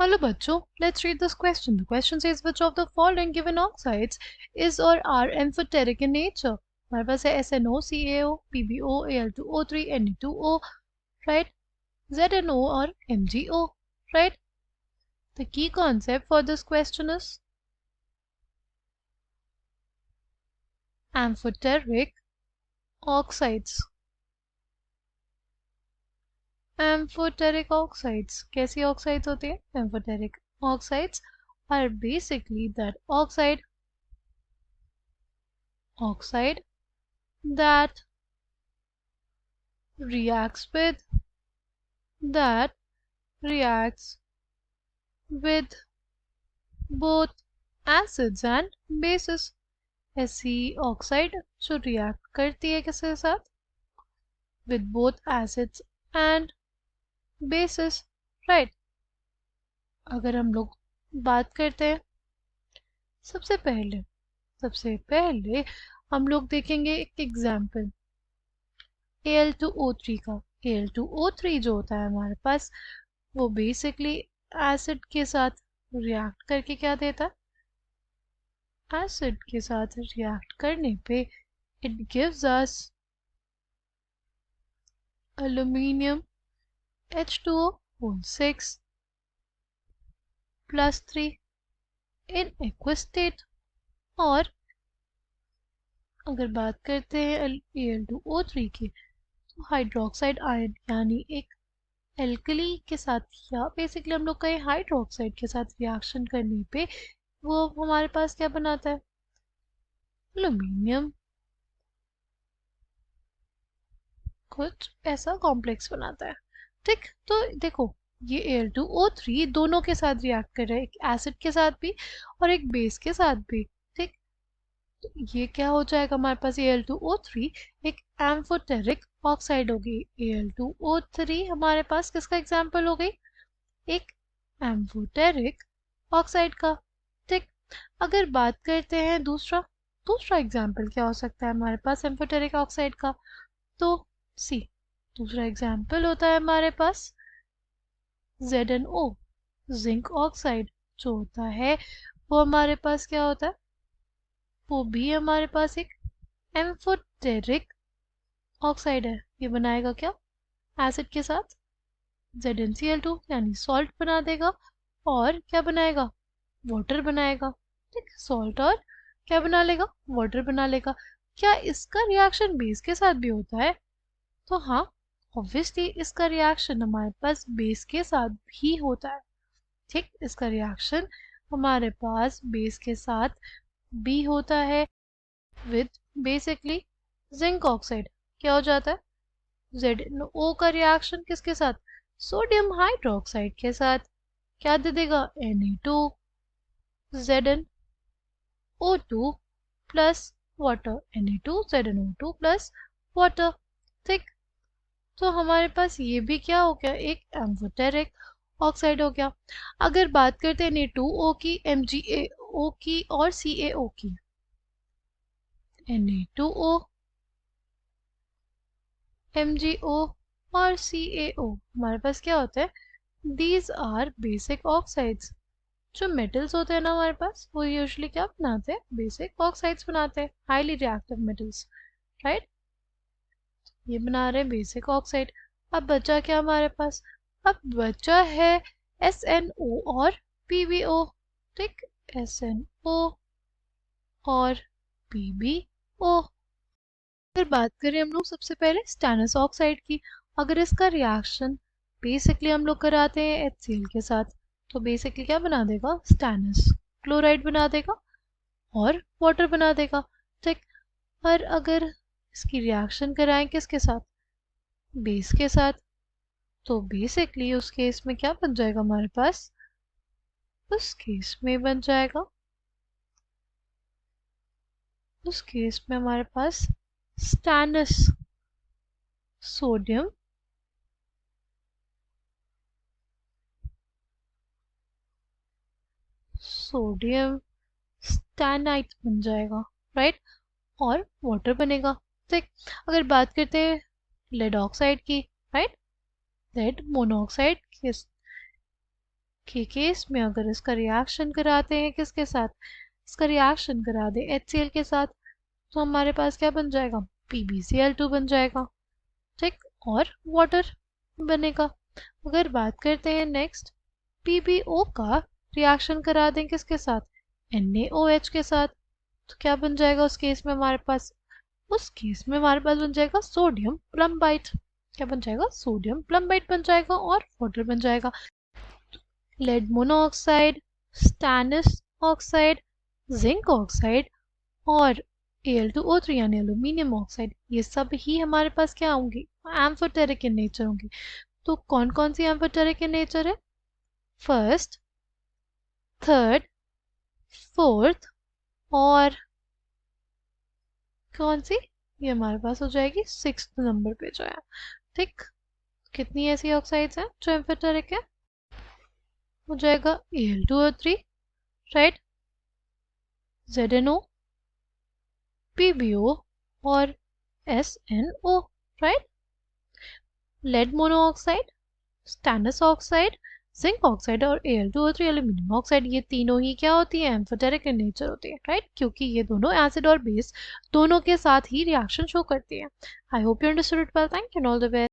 Hello बच्चों, let's read this question. The question says which of the following given oxides is or are amphoteric in nature? हमारे पास है SNO, CaO, PbO, Al2O3, Na2O, right? ZNO or MgO, right? The key concept for this question is amphoteric oxides. Amphoteric oxides कैसी oxides होती हैं? Amphoteric oxides are basically that oxide that reacts with both acids and bases. ऐसी oxide जो react करती है किसके साथ? with both acids and bases, right? अगर हम लोग बात करते हैं सबसे पहले हम लोग देखेंगे एक एग्जाम्पल Al2O3 का। Al2O3 जो होता है हमारे पास वो बेसिकली एसिड के साथ रिएक्ट करके क्या देता है? एसिड के साथ रिएक्ट करने पे it gives us aluminium H2O whole 6 plus 3 in aqueous state। और अगर बात करते हैं Al2O3 की तो हाइड्रोक्साइड आयन यानी एक एल्कली के साथ या बेसिकली हम लोग कहें हाइड्रोक्साइड के साथ रिएक्शन करने पे वो हमारे पास क्या बनाता है? एल्यूमिनियम कुछ ऐसा कॉम्प्लेक्स बनाता है, ठीक? तो देखो ये Al2O3 दोनों के साथ रिएक्ट कर रहा है, एक एसिड के साथ भी और एक बेस के साथ भी, ठीक? तो ये क्या हो जाएगा हमारे पास? Al2O3 एक एम्फोटेरिक ऑक्साइड होगी। Al2O3 हमारे पास किसका एग्जाम्पल हो गई? एक एम्फोटेरिक ऑक्साइड का, ठीक? अगर बात करते हैं दूसरा एग्जाम्पल क्या हो सकता है हमारे पास एम्फोटेरिक ऑक्साइड का? तो सी दूसरा एग्जाम्पल होता है हमारे पास ZnO, जिंक ऑक्साइड जो होता है वो हमारे पास क्या होता है? वो भी हमारे पास एक एम्फोटेरिक ऑक्साइड है। ये बनाएगा क्या? एसिड के साथ ZnCl2 यानी सॉल्ट बना देगा और क्या बनाएगा? वाटर बनाएगा, ठीक? सॉल्ट और क्या बना लेगा? वाटर बना लेगा। क्या इसका रिएक्शन बेस के साथ भी होता है? तो हाँ, ऑब्वियसली इसका रिएक्शन हमारे पास बेस के साथ भी होता है, ठीक? इसका रिएक्शन हमारे पास बेस के साथ भी होता है विद बेसिकली जिंक ऑक्साइड। क्या हो जाता है? ZnO का रिएक्शन किसके साथ? सोडियम हाइड्रोक्साइड के साथ। क्या दे देगा? Na2 ZnO2 plus water, Na2 ZnO2 plus water, ठीक? तो हमारे पास ये भी क्या हो गया? एक एम्फोटेरिक ऑक्साइड हो गया। अगर बात करते हैं Na2O की, MgAO की और CaO की, Na2O, MgO और CaO हमारे पास क्या होता है? These are basic oxides. जो मेटल्स होते हैं ना हमारे पास वो यूजुअली क्या बनाते हैं? बेसिक ऑक्साइड्स बनाते हैं, हाईली रिएक्टिव मेटल्स, राइट? ये बना रहे हैं बेसिक ऑक्साइड। अब बचा क्या हमारे पास? अब बचा है SNO और PbO, ठीक? SNO और PbO। अगर बात करें हम लोग सबसे पहले स्टेनस ऑक्साइड की, अगर इसका रिएक्शन बेसिकली हम लोग कराते हैं HCl के साथ तो बेसिकली क्या बना देगा? स्टेनस क्लोराइड बना देगा और वाटर बना देगा, ठीक? और अगर इसकी रिएक्शन कराएं किसके साथ? बेस के साथ, तो बेसिकली उस केस में क्या बन जाएगा हमारे पास? उस केस में हमारे पास स्टेनस सोडियम स्टैनाइट बन जाएगा, राइट? और वाटर बनेगा, ठीक? अगर बात करते हैं लेड ऑक्साइड की, राइट? लेड मोनोऑक्साइड के केस में अगर इसका रिएक्शन कराते हैं किसके साथ, इसका रिएक्शन करा दें HCl के साथ, तो हमारे पास क्या बन जाएगा, PbCl2 बन जाएगा, ठीक, और वाटर बनेगा। अगर बात करते हैं नेक्स्ट PbO का, रिएक्शन करा दें किसके साथ, NaOH के साथ, तो क्या बन जाएगा उस केस में हमारे पास, उस केस में हमारे पास बन जाएगा सोडियम प्लम्बाइट। क्या बन जाएगा, सोडियम प्लम्बाइट बन जाएगा और वाटर बन जाएगा। Lead monoxide, स्टैनिस oxide, zinc oxide और Al2O3 यानी एल्यूमिनियम ऑक्साइड, ये सब ही हमारे पास क्या होंगे, एम्फोटेरिक इन नेचर होंगे। तो कौन कौन सी एम्फोटेरिक इन नेचर है, फर्स्ट, थर्ड, फोर्थ और कौन सी, ये हमारे पास हो जाएगी 6th नंबर पे जो है, ठीक। कितनी ऐसी ऑक्साइड्स हैं जो एम्फोटेरिक है, हो जाएगा Al2O3, राइट, ZnO, PbO और SnO, right. Lead monoxide, stannous oxide, zinc oxide और Al2O3 एल्यूमिनियम ऑक्साइड, ये तीनों ही क्या होती है, एम्फोटेरिक इन नेचर होती है, राइट, क्योंकि ये दोनों एसिड और बेस दोनों के साथ ही रिएक्शन शो करती है। I hope you understood it well, thank you and all the best.